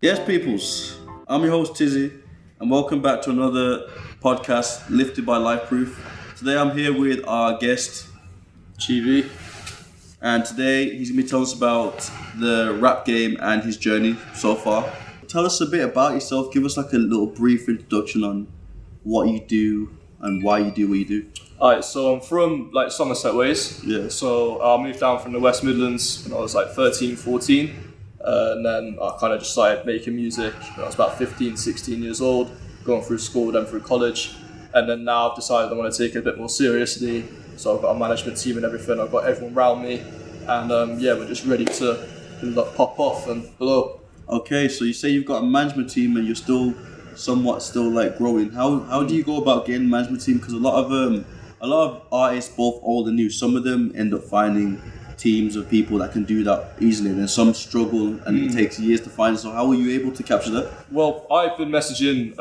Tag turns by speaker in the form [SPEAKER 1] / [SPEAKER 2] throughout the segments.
[SPEAKER 1] Yes, peoples. I'm your host Tizzy, and welcome back to another podcast lifted by Lyfeproof. Today I'm here with our guest,
[SPEAKER 2] TV.
[SPEAKER 1] and today he's gonna be telling us about the rap game and his journey so far. Tell us a bit about yourself. Give us like a little brief introduction on what you do and why you do what you do.
[SPEAKER 2] Alright, so I'm from Somerset ways.
[SPEAKER 1] Yeah.
[SPEAKER 2] So I moved down from the West Midlands when I was 13, 14. And then I kind of just started making music when I was about 15, 16 years old, going through school, then through college. And then now I've decided I want to take it a bit more seriously. So I've got a management team and everything. I've got everyone around me. And we're just ready to pop off and blow.
[SPEAKER 1] Okay, so you say you've got a management team and you're still like growing. How do you go about getting a management team? Because a lot of artists, both old and new, some of them end up finding teams of people that can do that easily, and then some struggle and it takes years to find. So how were you able to capture that?
[SPEAKER 2] Well, I've been messaging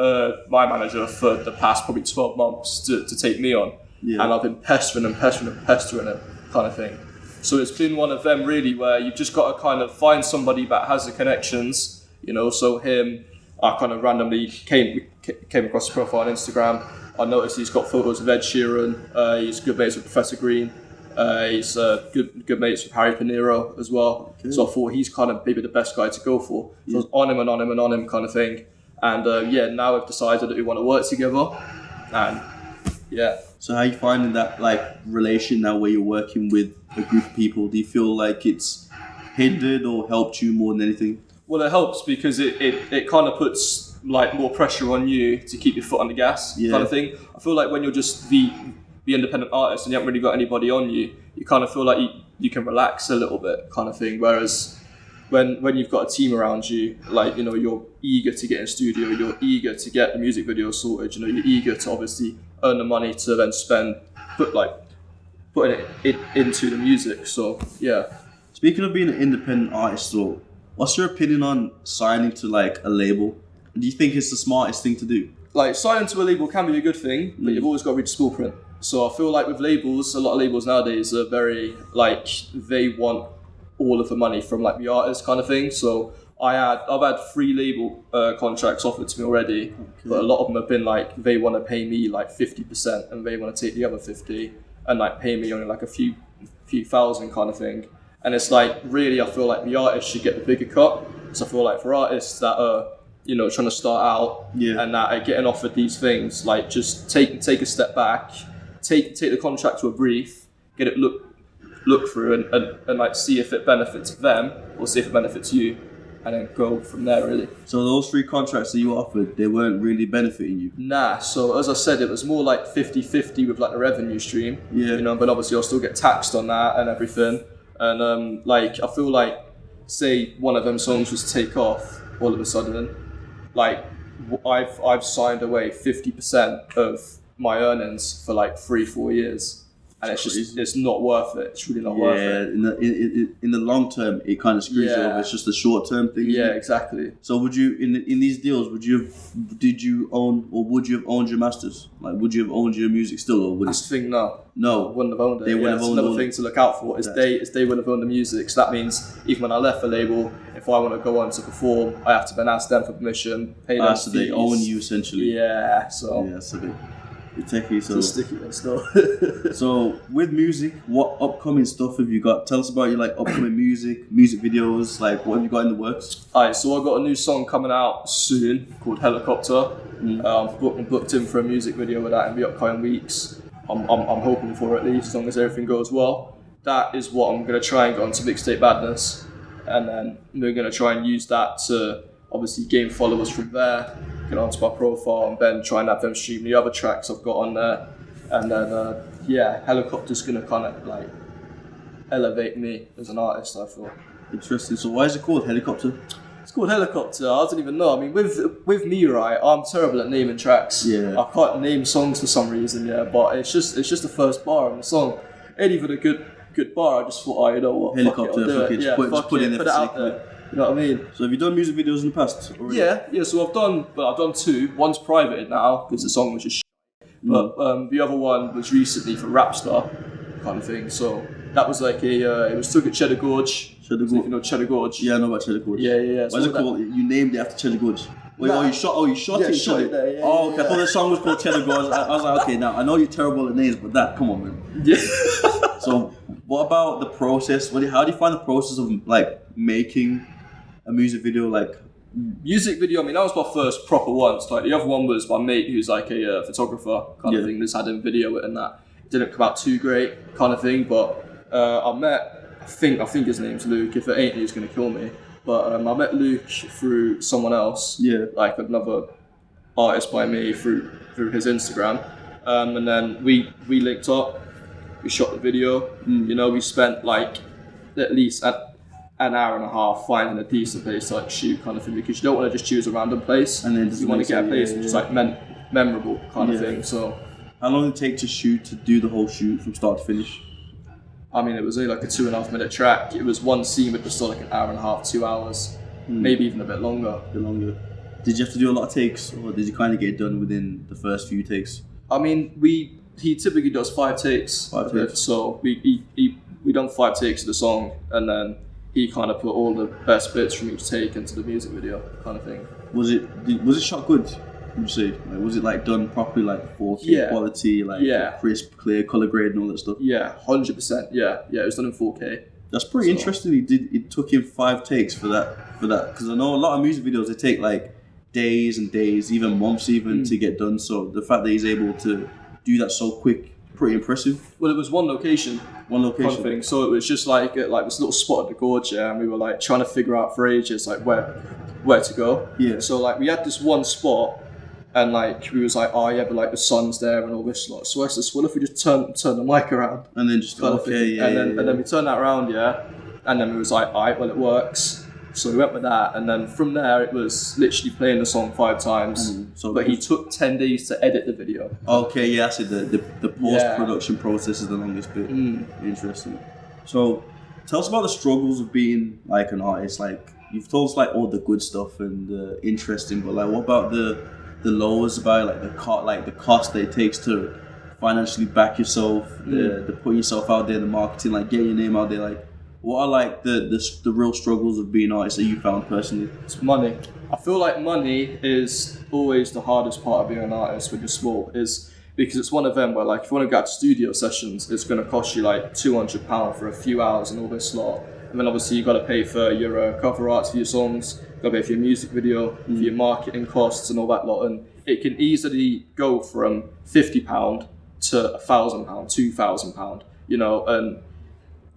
[SPEAKER 2] my manager for the past probably 12 months to take me on.
[SPEAKER 1] Yeah.
[SPEAKER 2] And I've been pestering him kind of thing. So it's been one of them really where you've just got to kind of find somebody that has the connections, so him, I kind of randomly came across his profile on Instagram. I noticed he's got photos of Ed Sheeran, he's good mates with Professor Green, he's good mates with Harry Pinero as well. Okay. So I thought he's kind of maybe the best guy to go for. So I was on him kind of thing. And now we've decided that we want to work together. And yeah.
[SPEAKER 1] So how are you finding that relation now where you're working with a group of people? Do you feel like it's hindered or helped you more than anything?
[SPEAKER 2] Well, it helps because it kind of puts more pressure on you to keep your foot on the gas kind of thing. I feel like when you're just the independent artist and you haven't really got anybody on you, you kind of feel like you can relax a little bit kind of thing. Whereas when you've got a team around you, you're eager to get in studio, you're eager to get the music video sorted, you're eager to obviously earn the money to then putting it into the music. So yeah.
[SPEAKER 1] Speaking of being an independent artist, so what's your opinion on signing to a label? Do you think it's the smartest thing to do?
[SPEAKER 2] Signing to a label can be a good thing, but you've always got to read the small print. So I feel like with labels, a lot of labels nowadays are very they want all of the money from the artist kind of thing. So I've had 3 label contracts offered to me already, but a lot of them have been they want to pay me 50% and they want to take the other 50 and pay me only a few thousand kind of thing. And it's really I feel like the artist should get the bigger cut. So I feel like for artists that are trying to start out and that are getting offered these things, just take a step back, take the contract to a brief, get it look through and see if it benefits them or see if it benefits you, and then go from there really.
[SPEAKER 1] So those 3 contracts that you offered, they weren't really benefiting you?
[SPEAKER 2] Nah, so as I said, it was more 50-50 with the revenue stream.
[SPEAKER 1] Yeah.
[SPEAKER 2] But obviously I'll still get taxed on that and everything. And I feel say one of them songs was to take off all of a sudden, I've signed away 50% of my earnings for 3-4 years. And it's not worth it. It's really not worth it.
[SPEAKER 1] In the long term, it kind of screws you over. It's just a short term thing.
[SPEAKER 2] Yeah, exactly.
[SPEAKER 1] So would you in these deals would you have owned your masters? Would you have owned your music still, or would
[SPEAKER 2] that's the thing? No,
[SPEAKER 1] I
[SPEAKER 2] wouldn't have owned it.
[SPEAKER 1] They wouldn't have owned
[SPEAKER 2] another thing to look out for is they would have owned the music. So that means even when I left the label, if I want to go on to perform, I have to then ask them for permission, pay them
[SPEAKER 1] so they own you essentially.
[SPEAKER 2] Yeah. So
[SPEAKER 1] you're techie, so
[SPEAKER 2] sticky still.
[SPEAKER 1] So with music, what upcoming stuff have you got? Tell us about your upcoming music videos. What have you got in the works?
[SPEAKER 2] Alright, so I've got a new song coming out soon called Helicopter. I'm booked in for a music video with that in the upcoming weeks. I'm hoping for at least, as long as everything goes well. That is what I'm going to try and get onto Mixtape Madness, and then we're going to try and use that to obviously gain followers from there, get onto my profile, and then try and have them stream the other tracks I've got on there. And then Helicopter's gonna kind of elevate me as an artist, I feel.
[SPEAKER 1] Interesting. So why is it called Helicopter?
[SPEAKER 2] It's called Helicopter. I don't even know. I mean, with me, right, I'm terrible at naming tracks.
[SPEAKER 1] Yeah.
[SPEAKER 2] I can't name songs for some reason. Yeah, but it's just the first bar of the song. Ain't even a good bar. I just thought, you know what?
[SPEAKER 1] Helicopter.
[SPEAKER 2] Put it out there. You know what I mean?
[SPEAKER 1] So have you done music videos in the past already?
[SPEAKER 2] Yeah. So I've done 2. One's privated now because the song was just shit. But the other one was recently for Rapstar kind of thing. So That was like it was took at Cheddar Gorge.
[SPEAKER 1] Cheddar
[SPEAKER 2] So if
[SPEAKER 1] Gorge.
[SPEAKER 2] you know Cheddar Gorge.
[SPEAKER 1] Yeah, I know about Cheddar Gorge.
[SPEAKER 2] Yeah.
[SPEAKER 1] What is it called? You named it after Cheddar Gorge. Wait,
[SPEAKER 2] Nah.
[SPEAKER 1] you shot
[SPEAKER 2] Yeah,
[SPEAKER 1] it.
[SPEAKER 2] shot it there, yeah,
[SPEAKER 1] oh,
[SPEAKER 2] yeah,
[SPEAKER 1] okay. I thought the song was called Cheddar Gorge. I was like, okay, now I know you're terrible at names, but come on, man.
[SPEAKER 2] Yeah.
[SPEAKER 1] So, what about the process? How do you find the process of like making a music video? Like,
[SPEAKER 2] Music video, I mean, that was my first proper one. So, like, the other one was my mate who's like a photographer kind of thing. Just had him video it and that. It didn't come out too great kind of thing, but I think his name's Luke. If it ain't, he's going to kill me. But I met Luke through someone else.
[SPEAKER 1] Yeah.
[SPEAKER 2] Like another artist by me through his Instagram. And then we linked up. We shot the video. You know, we spent like at least an hour and a half finding a decent place to like shoot kind of thing, because you don't want to just choose a random place,
[SPEAKER 1] and then just
[SPEAKER 2] you want to get a place
[SPEAKER 1] yeah,
[SPEAKER 2] which is like memorable kind of thing. So
[SPEAKER 1] how long did it take to do the whole shoot from start to finish?
[SPEAKER 2] I mean, it was only like a 2.5 minute track. It was one scene which was still like an hour and a half, 2 hours, maybe even a bit longer.
[SPEAKER 1] Did you have to do a lot of takes, or did you kind of get it done within the first few takes?
[SPEAKER 2] I mean, he typically does 5 takes. So we done 5 takes of the song, and then he kind of put all the best bits from each take into the music video kind of thing.
[SPEAKER 1] Was it shot good? Would you say? Like, was it like done properly, like 4K quality, like crisp, clear, color grade, and all that stuff?
[SPEAKER 2] Yeah, 100%. Yeah, it was done in 4K.
[SPEAKER 1] That's pretty interesting. It took him 5 takes for that, because I know a lot of music videos they take like days and days, even months, even to get done. So the fact that he's able to do that so quick, pretty impressive.
[SPEAKER 2] Well, it was one location. Kind of thing. So it was just like this little spot at the gorge, and we were like trying to figure out for ages like where to go.
[SPEAKER 1] Yeah.
[SPEAKER 2] So like we had this one spot, and like we was like, oh yeah, but like the sun's there and all this lot. So I said, what if we just turn the mic around?
[SPEAKER 1] And then just
[SPEAKER 2] and then we turned that around, and then we was like, alright, well it works. So we went with that, and then from there it was literally playing the song 5 times. But he took 10 days to edit the video.
[SPEAKER 1] Okay, yeah, I see the post-production process is the longest bit. Interesting. So tell us about the struggles of being like an artist. Like, you've told us like all the good stuff and the interesting, but like what about the lows, about like the cost that it takes to financially back yourself, the putting yourself out there, the marketing, like getting your name out there, like what are like the real struggles of being an artist that you found personally?
[SPEAKER 2] It's money. I feel like money is always the hardest part of being an artist when you're small, is because it's one of them where like if you want to go to studio sessions, it's going to cost you like £200 for a few hours and all this lot. And then obviously you got to pay for your cover arts for your songs, you got to pay for your music video, for your marketing costs and all that lot. And it can easily go from £50 to £1,000, £2,000, you know. And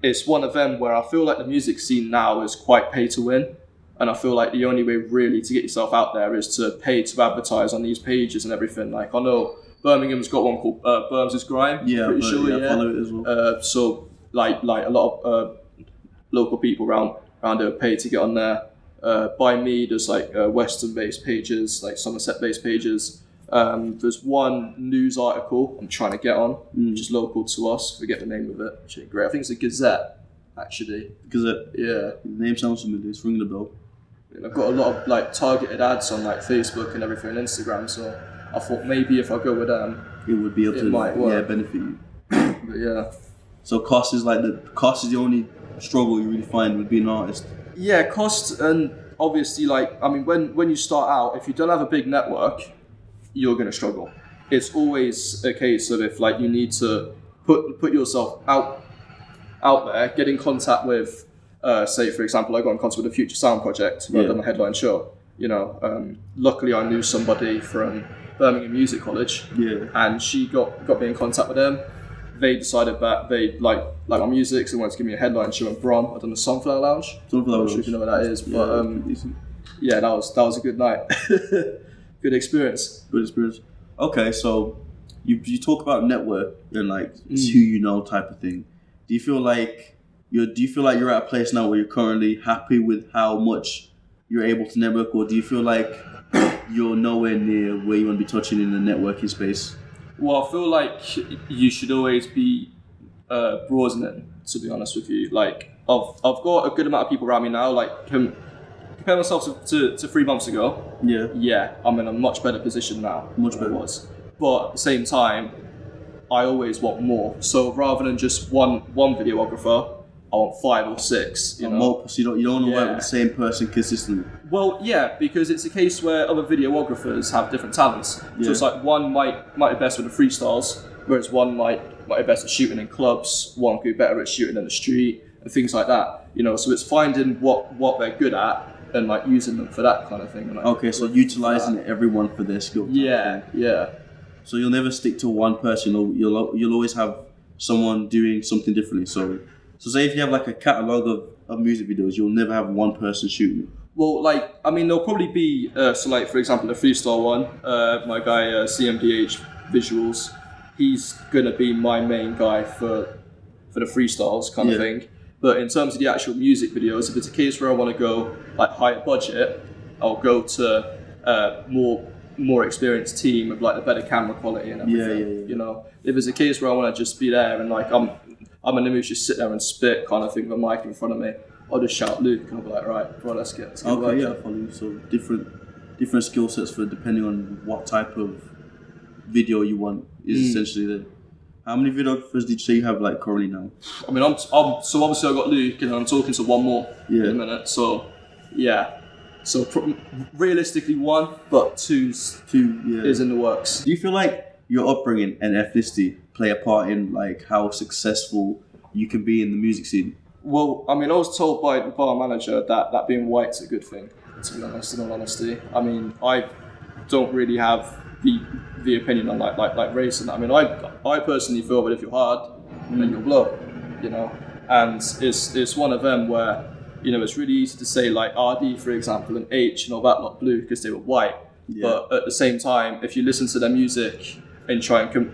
[SPEAKER 2] it's one of them where I feel like the music scene now is quite pay to win. And I feel like the only way really to get yourself out there is to pay to advertise on these pages and everything. Like I know Birmingham's got one called Birms is Grime.
[SPEAKER 1] Yeah,
[SPEAKER 2] pretty sure.
[SPEAKER 1] I follow it as well.
[SPEAKER 2] So like a lot of local people around there pay to get on there. By me, there's like Western-based pages, like Somerset-based pages. There's one news article I'm trying to get on, which is local to us. Forget the name of it. Which ain't great. I think it's a Gazette, actually.
[SPEAKER 1] Gazette.
[SPEAKER 2] Yeah.
[SPEAKER 1] The name sounds familiar. It's ringing a bell.
[SPEAKER 2] And I've got a lot of like targeted ads on like Facebook and everything, and Instagram. So I thought maybe if I go with them,
[SPEAKER 1] it would be able to
[SPEAKER 2] might work.
[SPEAKER 1] benefit you.
[SPEAKER 2] But yeah.
[SPEAKER 1] So cost is the only struggle you really find with being an artist.
[SPEAKER 2] Yeah, cost, and obviously like I mean when you start out, if you don't have a big network, you're gonna struggle. It's always a case of if like you need to put yourself out there, get in contact with say for example I got in contact with the Future Sound Project where I done the headline show. You know, luckily I knew somebody from Birmingham Music College, and she got me in contact with them. They decided that they like my music, so they wanted to give me a headline show in Brom. I've done the Sunflower Lounge. I'm not sure if you know what that is, but that was a good night. Good experience.
[SPEAKER 1] Okay, so you talk about network and like it's who you know type of thing. Do you feel like you're at a place now where you're currently happy with how much you're able to network, or do you feel like you're nowhere near where you want to be touching in the networking space?
[SPEAKER 2] Well, I feel like you should always be broadening, to be honest with you. Like, I've got a good amount of people around me now. Like, compare myself to 3 months ago. Yeah, I'm in a much better position now. Much better. I was. But at the same time, I always want more. So rather than just one videographer, I want 5 or 6. You know,
[SPEAKER 1] more, so you don't want to work with the same person consistently.
[SPEAKER 2] Well, yeah, because it's a case where other videographers have different talents. So it's like one might be best with the freestyles, whereas one might be best at shooting in clubs. One could be better at shooting in the street and things like that. You know, so it's finding what they're good at and like using them for that kind of thing. And, like,
[SPEAKER 1] okay, so utilizing everyone for their skill.
[SPEAKER 2] Yeah.
[SPEAKER 1] So you'll never stick to one person. You'll always have someone doing something differently. So say if you have like a catalog of music videos, you'll never have one person shooting it.
[SPEAKER 2] Well, like, I mean, there'll probably be, so like, for example, the freestyle one, my guy, CMDH Visuals, he's going to be my main guy for the freestyles kind of thing. But in terms of the actual music videos, if it's a case where I want to go, like, higher budget, I'll go to more experienced team with, like, the better camera quality and everything, you know? If it's a case where I want to just be there and, like, I'm in the mood to just sit there and spit kind of thing with a mic in front of me, I'll just shout Luke and I'll be like, right, bro, let's get
[SPEAKER 1] okay, yeah, I follow you. So different skill sets for depending on what type of video you want is essentially there. How many videographers did you say you have like currently now?
[SPEAKER 2] I mean, so obviously I got Luke and I'm talking to one more in a minute. So yeah, so realistically one, but two is in the works.
[SPEAKER 1] Do you feel like your upbringing and ethnicity play a part in like how successful you can be in the music scene?
[SPEAKER 2] Well, I mean, I was told by the bar manager that being white's a good thing, to be honest, in all honesty. I mean, I don't really have the opinion on like race and that. I mean, I personally feel that if you're hard, then you'll blow, you know? And it's one of them where, you know, it's really easy to say like RD, for example, and H and all that lot blue because they were white. But at the same time, if you listen to their music and try and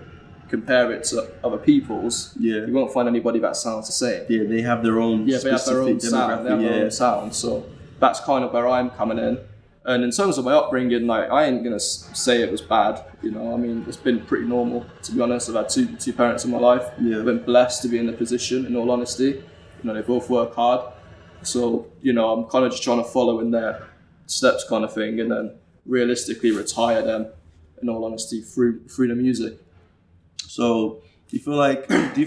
[SPEAKER 2] compare it to other people's, you won't find anybody that sounds the same. Yeah,
[SPEAKER 1] they have their own
[SPEAKER 2] they have their own sound. They have their own sound. So that's kind of where I'm coming in. And in terms of my upbringing, like I ain't gonna say it was bad. You know, I mean, it's been pretty normal, to be honest. I've had two parents in my life. I've been blessed to be in the position. In all honesty, you know, they both work hard. So you know, I'm kind of just trying to follow in their steps, kind of thing, and then realistically retire them. In all honesty, through the music.
[SPEAKER 1] So do you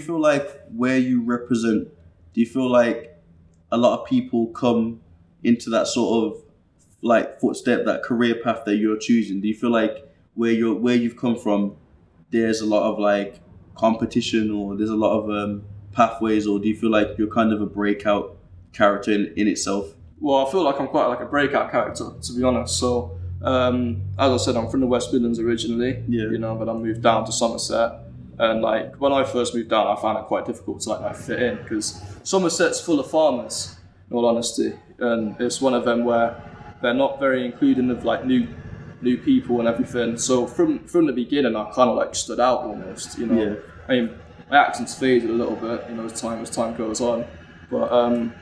[SPEAKER 1] feel like where you represent, do you feel like a lot of people come into that sort of like footstep, that career path that you're choosing? Do you feel like where you've come from, there's a lot of like competition, or there's a lot of pathways, or do you feel like you're kind of a breakout character in itself?
[SPEAKER 2] Well, I feel like I'm quite like a breakout character, to be honest. So as I said, I'm from the West Midlands originally, you know, but I moved down to Somerset. And like when I first moved down, I found it quite difficult to like fit in because Somerset's full of farmers, in all honesty, and it's one of them where they're not very including of like new people and everything. So from the beginning, I kind of like stood out almost, you know. I mean, my accent's faded a little bit, you know, as time goes on, but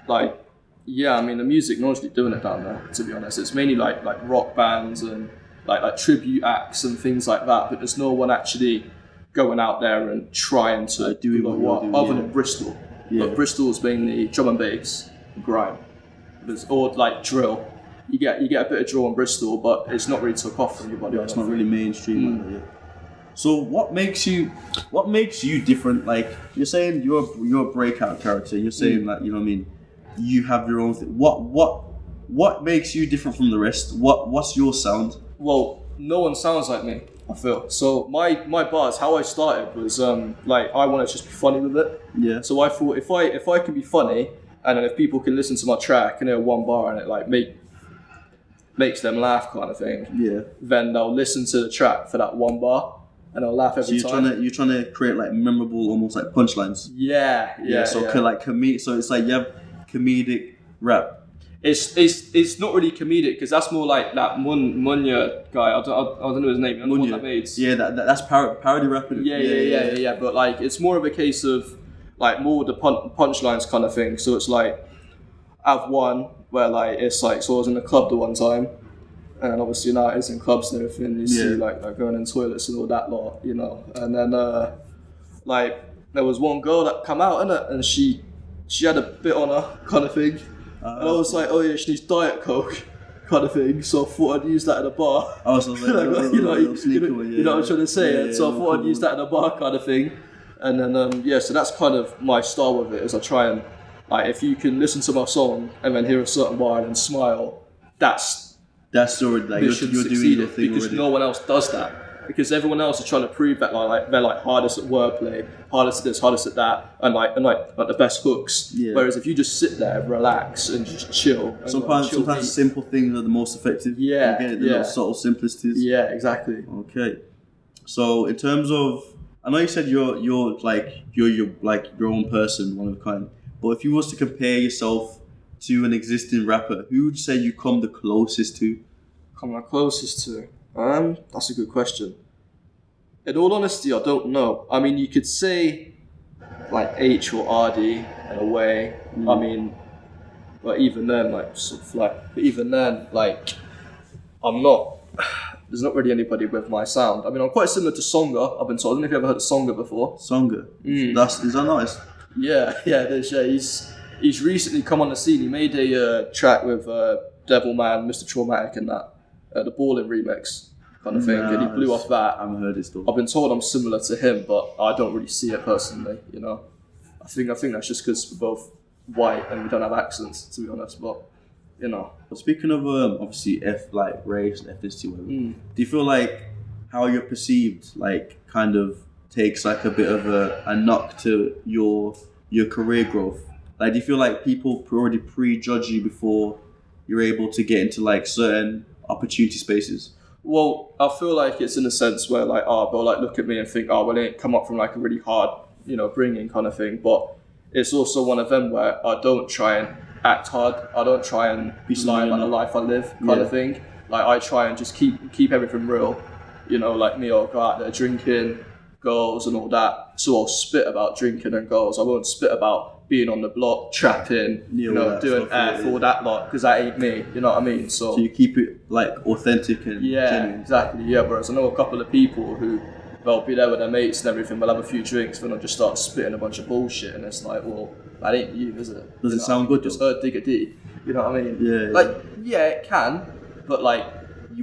[SPEAKER 2] like yeah, I mean the music no one's really doing it down there, to be honest. It's mainly like rock bands and like tribute acts and things like that, but there's no one actually going out there and trying to do what other than Bristol. But Bristol's mainly drum and bass, and grime, or like drill. You get a bit of drill in Bristol, but it's not really took off for everybody.
[SPEAKER 1] It's not really mainstream. So what makes you different? Like you're saying you're a breakout character. You're saying that, you know what I mean, you have your own thing. What makes you different from the rest? What's your sound?
[SPEAKER 2] Well, no one sounds like me, I feel. So my bars, how I started was like I want to just be funny with it.
[SPEAKER 1] Yeah.
[SPEAKER 2] So I thought if I can be funny, and then if people can listen to my track and hear one bar and it like makes them laugh kind of thing. Yeah. Then they'll listen to the track for that one bar and they'll laugh every time.
[SPEAKER 1] You're trying to create like memorable, almost like punchlines.
[SPEAKER 2] Yeah.
[SPEAKER 1] So it's like you have comedic rap.
[SPEAKER 2] It's not really comedic because that's more like that Munya guy. I don't know his name. Munya. That made.
[SPEAKER 1] Yeah, that's parody rapping.
[SPEAKER 2] Yeah. But like it's more of a case of like more the punchlines kind of thing. So it's like I have one where like it's like, so I was in a club the one time, and obviously now it's in clubs and everything. You see like going in toilets and all that lot, you know. And then like there was one girl that come out and she had a bit on her kind of thing. And I was like, oh yeah, she needs Diet Coke kind of thing. So I thought I'd use that in a bar.
[SPEAKER 1] Oh, so it's like,
[SPEAKER 2] you know what I'm trying to say.
[SPEAKER 1] Yeah,
[SPEAKER 2] And so I thought I'd use that in a bar kind of thing. And then so that's kind of my style with it. Is I try and like if you can listen to my song and then hear a certain bar and then smile, that's
[SPEAKER 1] already like you're doing your thing
[SPEAKER 2] because
[SPEAKER 1] already.
[SPEAKER 2] no one else does that. Because everyone else is trying to prove that like they're like hardest at wordplay, hardest at this, hardest at that, and like the best hooks.
[SPEAKER 1] Yeah.
[SPEAKER 2] Whereas if you just sit there, relax, and just chill. And
[SPEAKER 1] Sometimes simple things are the most effective.
[SPEAKER 2] Yeah,
[SPEAKER 1] You get it, the little subtle simplicities.
[SPEAKER 2] Yeah, exactly.
[SPEAKER 1] Okay. So in terms of, I know you said you're your own person, one of a kind. But if you was to compare yourself to an existing rapper, who would you say you come the closest to?
[SPEAKER 2] Come the closest to? That's a good question. In all honesty, I don't know. I mean, you could say like H or RD in a way. I mean, but even then, like sort of like, but even then, like, I'm not. There's not really anybody with my sound. I mean, I'm quite similar to Songa. I've been told. I don't know if you ever heard of Songa before.
[SPEAKER 1] Songa. Is that nice?
[SPEAKER 2] Yeah, it is. Yeah, he's recently come on the scene. He made a track with Devilman, Mr. Traumatic, and that the Ballin remix kind of thing, and he blew off that.
[SPEAKER 1] I haven't heard it still.
[SPEAKER 2] I've been told I'm similar to him, but I don't really see it personally. You know, I think that's just because we're both white and we don't have accents, to be honest. But you know.
[SPEAKER 1] But speaking of obviously race, ethnicity, whatever, do you feel like how you're perceived like kind of takes like a bit of a knock to your career growth? Like, do you feel like people already prejudge you before you're able to get into like certain opportunity spaces?
[SPEAKER 2] Well, I feel like it's in a sense where like, they'll like look at me and think, well, it ain't come up from like a really hard, bringing kind of thing. But it's also one of them where I don't try and act hard. I don't try and be lie about the life I live kind of thing. Like I try and just keep everything real. Like me, I'll go out there drinking, girls and all that. So I'll spit about drinking and girls. I won't spit about being on the block, trapping, doing F, all that lot, because that ain't me, you know what I mean? So
[SPEAKER 1] you keep it like authentic and genuine.
[SPEAKER 2] Exactly, whereas I know a couple of people who, they'll be there with their mates and everything, they'll have a few drinks, then they'll just start spitting a bunch of bullshit, and it's like, well, that ain't you, is it?
[SPEAKER 1] Does it sound good?
[SPEAKER 2] Just heard Digga D, you know what I mean?
[SPEAKER 1] Yeah.
[SPEAKER 2] It can, but like,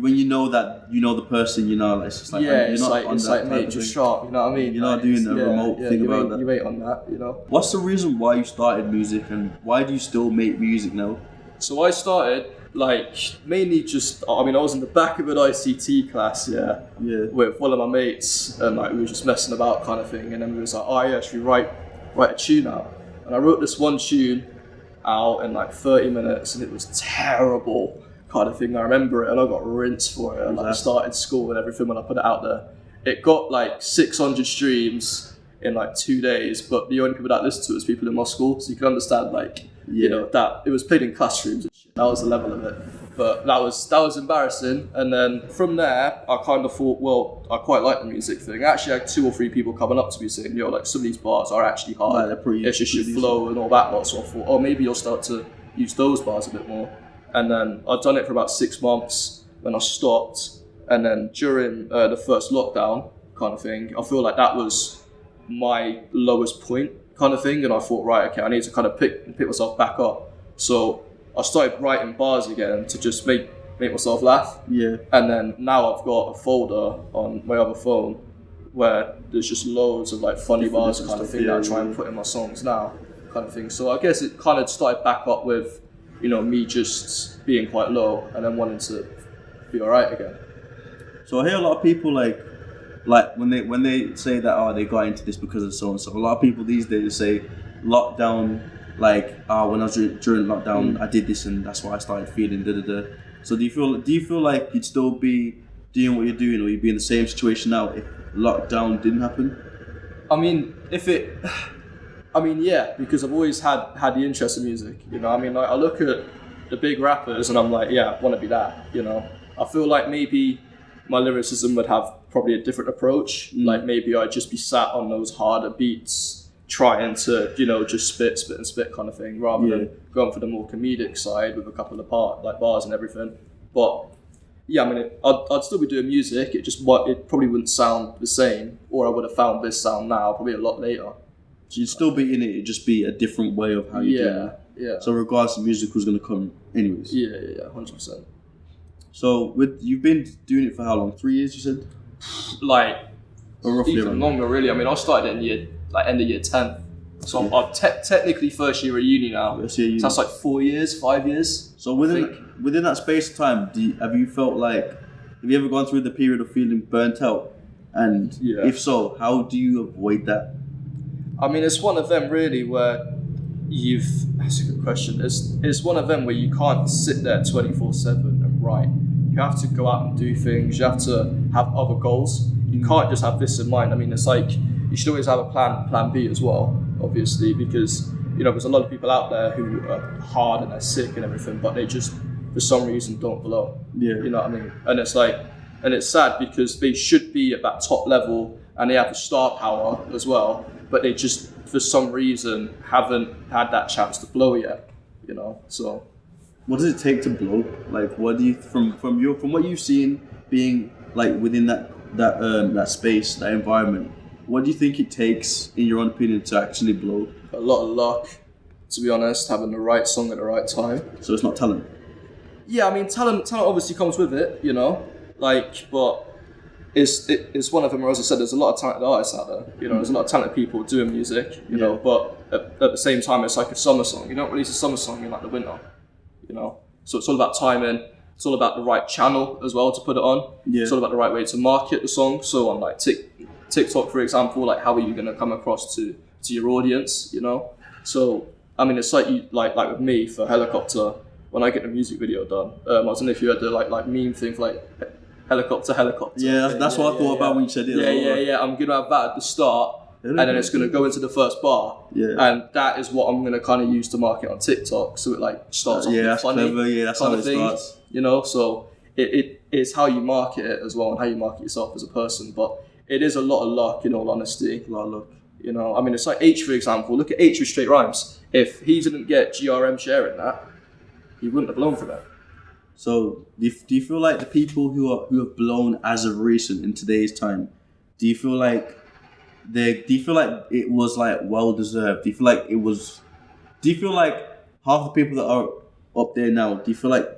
[SPEAKER 1] when you know the person, it's just like,
[SPEAKER 2] it's like mate, just sharp, you know what I mean?
[SPEAKER 1] You're not doing the remote thing about that.
[SPEAKER 2] You ain't on that,
[SPEAKER 1] What's the reason why you started music, and why do you still make music now?
[SPEAKER 2] So I started, mainly just, I was in the back of an ICT class, with one of my mates, and we were just messing about kind of thing, and then we was like, should we write a tune out? And I wrote this one tune out in 30 minutes, and it was terrible kind of thing. I remember it, and I got rinsed for it. And I started school and everything when I put it out there. It got 600 streams in 2 days, but the only people that listened to it was people in my school. So you can understand, that it was played in classrooms and shit. That was the level of it. But that was embarrassing. And then from there, I kind of thought, well, I quite like the music thing. I actually had 2 or 3 people coming up to me saying, some of these bars are actually hard. It's just your flow and all that lot. So I thought, maybe you'll start to use those bars a bit more. And then I'd done it for about 6 months, then I stopped. And then during the first lockdown kind of thing, I feel like that was my lowest point kind of thing. And I thought, right, okay, I need to kind of pick myself back up. So I started writing bars again to just make myself laugh.
[SPEAKER 1] Yeah.
[SPEAKER 2] And then now I've got a folder on my other phone where there's just loads of funny bars kind of thing that I try and put in my songs now kind of thing. So I guess it kind of started back up with me just being quite low and then wanting to be alright again.
[SPEAKER 1] So I hear a lot of people like when they say that they got into this because of so and so. A lot of people these days say lockdown, when I was during lockdown I did this and that's why I started feeling da da da. So do you feel like you'd still be doing what you're doing, or you'd be in the same situation now if lockdown didn't happen?
[SPEAKER 2] Yeah, because I've always had the interest in music. I look at the big rappers and I'm like, I want to be that. I feel like maybe my lyricism would have probably a different approach. Maybe I'd just be sat on those harder beats, trying to just spit kind of thing, rather than going for the more comedic side with a couple of bars and everything. But I'd still be doing music. It probably wouldn't sound the same, or I would have found this sound now probably a lot later.
[SPEAKER 1] So you'd still be in it, it'd just be a different way of how you do it.
[SPEAKER 2] Yeah.
[SPEAKER 1] So regardless, the music was going to come anyways.
[SPEAKER 2] Yeah, 100%.
[SPEAKER 1] So you've been doing it for how long? 3 years, you said?
[SPEAKER 2] Like
[SPEAKER 1] Or roughly
[SPEAKER 2] even
[SPEAKER 1] around?
[SPEAKER 2] longer, really. I mean, I started in end of year 10. So I'm technically first year of uni now.
[SPEAKER 1] First year uni.
[SPEAKER 2] So that's like 4 years, 5 years.
[SPEAKER 1] So within that space of time, have you felt like, have you ever gone through the period of feeling burnt out? And
[SPEAKER 2] Yeah.
[SPEAKER 1] if so, how do you avoid that?
[SPEAKER 2] I mean, it's one of them really where that's a good question. It's one of them where you can't sit there 24/7 and write. You have to go out and do things. You have to have other goals. You can't just have this in mind. I mean, it's like you should always have a plan B as well, obviously, because there's a lot of people out there who are hard and they're sick and everything, but they just for some reason don't blow.
[SPEAKER 1] Yeah.
[SPEAKER 2] You know what I mean? And it's like, and it's sad because they should be at that top level and they have the star power as well, but they just for some reason haven't had that chance to blow yet. So.
[SPEAKER 1] What does it take to blow? Like, what do you from what you've seen being like within that space, that environment? What do you think it takes, in your own opinion, to actually blow?
[SPEAKER 2] A lot of luck, to be honest, having the right song at the right time.
[SPEAKER 1] So it's not talent.
[SPEAKER 2] Yeah, I mean, talent obviously comes with it, but it's one of them where, as I said, there's a lot of talented artists out there. There's a lot of talented people doing music, but at the same time, it's like a summer song. You don't release a summer song in like the winter, So it's all about timing. It's all about the right channel as well to put it on.
[SPEAKER 1] Yeah.
[SPEAKER 2] It's all about the right way to market the song. So on like TikTok, for example, like how are you going to come across to your audience, So, I mean, it's like like with me for Helicopter, when I get the music video done, I don't know if you had the like meme thing for like helicopter.
[SPEAKER 1] Yeah, that's what I thought about when you said it.
[SPEAKER 2] Yeah. I'm going to have that at the start, and then it's going to go into the first bar.
[SPEAKER 1] Yeah.
[SPEAKER 2] And that is what I'm going to kind of use to market on TikTok. So it like starts off
[SPEAKER 1] that's
[SPEAKER 2] funny.
[SPEAKER 1] clever. Yeah, that's how it starts.
[SPEAKER 2] So it is how you market it as well and how you market yourself as a person. But it is a lot of luck, in all honesty.
[SPEAKER 1] A lot of luck.
[SPEAKER 2] I mean, it's like H, for example. Look at H with Straight Rhymes. If he didn't get GRM sharing that, he wouldn't have blown for that.
[SPEAKER 1] So, do you feel like the people who have blown as of recent in today's time, do you feel like it was like well deserved? Do you feel like half the people that are up there now, do you feel like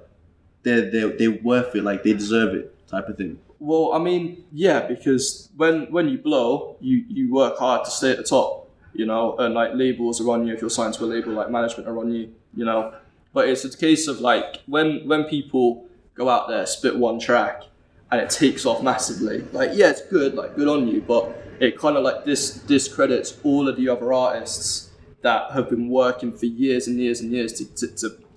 [SPEAKER 1] they're worth it, like they deserve it, type of thing?
[SPEAKER 2] Well, I mean, yeah, because when you blow, you work hard to stay at the top, and like labels are on you. If you're signed to a label, like management are on you, But it's a case of like when people go out there, spit one track, and it takes off massively. Like, yeah, it's good, like good on you, but it kind of like discredits all of the other artists that have been working for years and years and years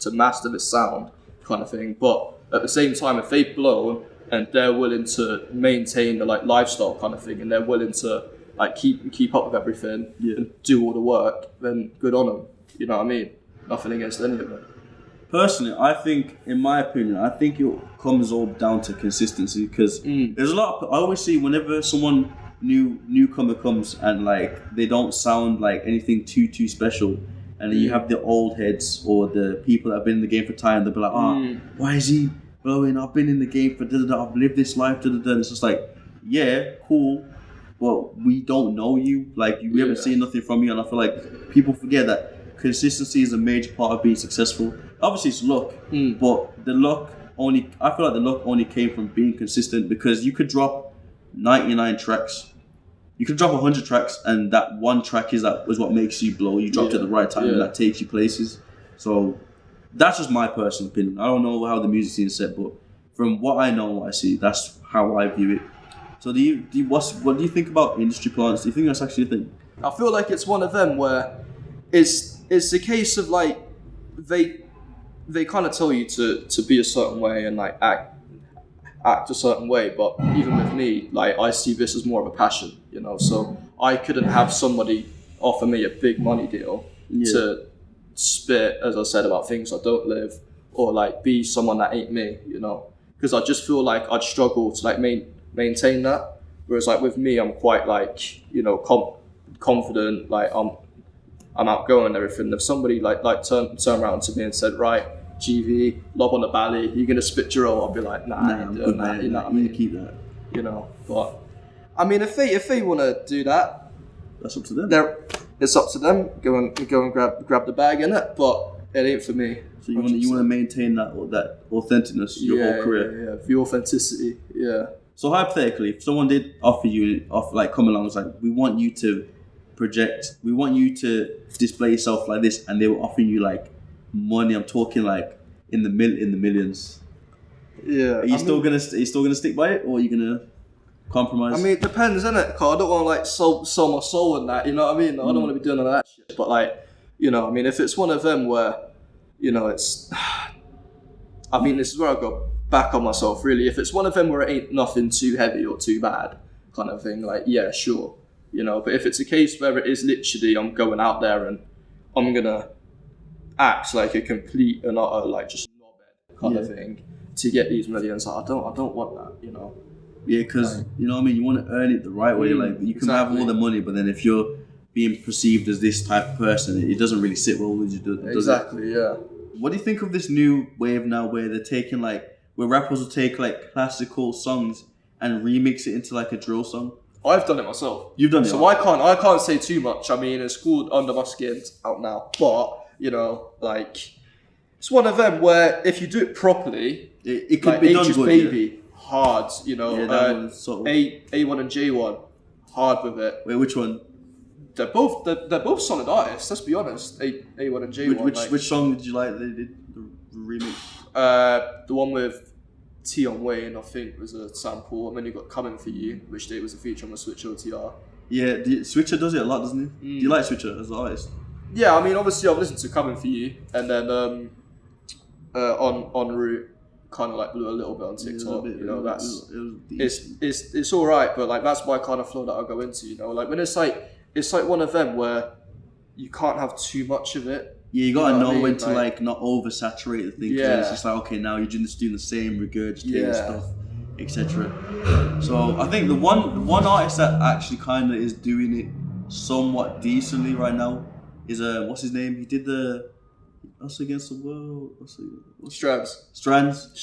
[SPEAKER 2] to master this sound, kind of thing. But at the same time, if they've blown and they're willing to maintain the like lifestyle kind of thing, and they're willing to like keep up with everything and do all the work, then good on them. You know what I mean? Nothing against any of them.
[SPEAKER 1] Personally, I think, in my opinion, it comes all down to consistency, because there's a lot I always see whenever someone newcomer comes and like they don't sound like anything too special, and then you have the old heads or the people that have been in the game for time, they'll be like, why is he blowing? I've been in the game for I've lived this life, and it's just like, yeah, cool, but we don't know you, like we haven't seen nothing from you. And I feel like people forget that consistency is a major part of being successful. Obviously it's luck, but I feel like the luck only came from being consistent, because you could drop 99 tracks, you could drop 100 tracks, and that one track is what makes you blow. You dropped at the right time, and that takes you places. So that's just my personal opinion. I don't know how the music scene is set, but from what I know, what I see, that's how I view it. So what do you think about industry plants? Do you think that's actually a thing?
[SPEAKER 2] I feel like it's one of them where it's a case of like they kind of tell you to be a certain way and like act a certain way, but even with me, like I see this as more of a passion, so I couldn't have somebody offer me a big money deal to spit, as I said, about things I don't live, or like be someone that ain't me, because I just feel like I'd struggle to like maintain that, whereas like with me, I'm quite like confident, like I'm outgoing and everything. If somebody like turn around to me and said, right, GV, lob on the bally, you're gonna spit your roll, I'll be like, nah,
[SPEAKER 1] I'm good, man.
[SPEAKER 2] You know what I
[SPEAKER 1] You
[SPEAKER 2] mean?
[SPEAKER 1] need to keep that.
[SPEAKER 2] But I mean, if they want to do that,
[SPEAKER 1] That's up to them.
[SPEAKER 2] it's up to them. Go and grab the bag, innit? But it ain't for me.
[SPEAKER 1] So you want to maintain that authenticness your whole career.
[SPEAKER 2] Yeah, the authenticity. Yeah.
[SPEAKER 1] So hypothetically, if someone did offer you, come along, it's like, we want you to project, we want you to display yourself like this, and they were offering you like money. I'm talking like in the millions.
[SPEAKER 2] Yeah.
[SPEAKER 1] Are you still gonna stick by it, or are you gonna compromise?
[SPEAKER 2] I mean, it depends, innit? Cause I don't want to like sell my soul in that. You know what I mean? I don't want to be doing all that shit. But like, you know, I mean, if it's one of them where, you know, it's, I mean, this is where I go back on myself, really. If it's one of them where it ain't nothing too heavy or too bad kind of thing, like, yeah, sure, you know. But if it's a case where it is literally I'm going out there and I'm gonna act like a complete and utter like just knobhead kind of thing to get these millions, I don't want that, you know.
[SPEAKER 1] Yeah, because you know what I mean, you want to earn it the right way. Like, you can have all the money, but then if you're being perceived as this type of person, it doesn't really sit well with you, does it?
[SPEAKER 2] Exactly, yeah.
[SPEAKER 1] What do you think of this new wave now, where they're taking where rappers will take like classical songs and remix it into like a drill song?
[SPEAKER 2] I've done it myself.
[SPEAKER 1] You've done it,
[SPEAKER 2] so I can't say too much. I mean, it's called Under My Skin, it's out now, but you know, like, it's one of them where if you do it properly,
[SPEAKER 1] it could
[SPEAKER 2] like
[SPEAKER 1] be done
[SPEAKER 2] H's
[SPEAKER 1] good.
[SPEAKER 2] Baby, hard, you know.
[SPEAKER 1] Yeah, that one's sort of...
[SPEAKER 2] A1 and J1, hard with it.
[SPEAKER 1] Wait, which one?
[SPEAKER 2] They're both solid artists. Let's be honest. A1 and J1.
[SPEAKER 1] Which song did you like? They did the remix.
[SPEAKER 2] The one with T on Wayne, I think, was a sample, and then you got Coming For You, which they was a feature on the Switch OTR.
[SPEAKER 1] Yeah, Switcher does it a lot, doesn't he? Do you like Switcher as an artist?
[SPEAKER 2] Yeah, I mean, obviously I've listened to Coming For You, and then en route kind of like blew a little bit on TikTok. You know, it's all right, but like that's my kind of flow that I go into. You know, like when it's like one of them where you can't have too much of it.
[SPEAKER 1] Yeah, you gotta know when to like not oversaturate the thing. Yeah, it's just like, okay, now you're just doing the same regurgitated stuff, etc. So I think the one artist that actually kind of is doing it somewhat decently right now is what's his name? He did the Us Against the World. Strands.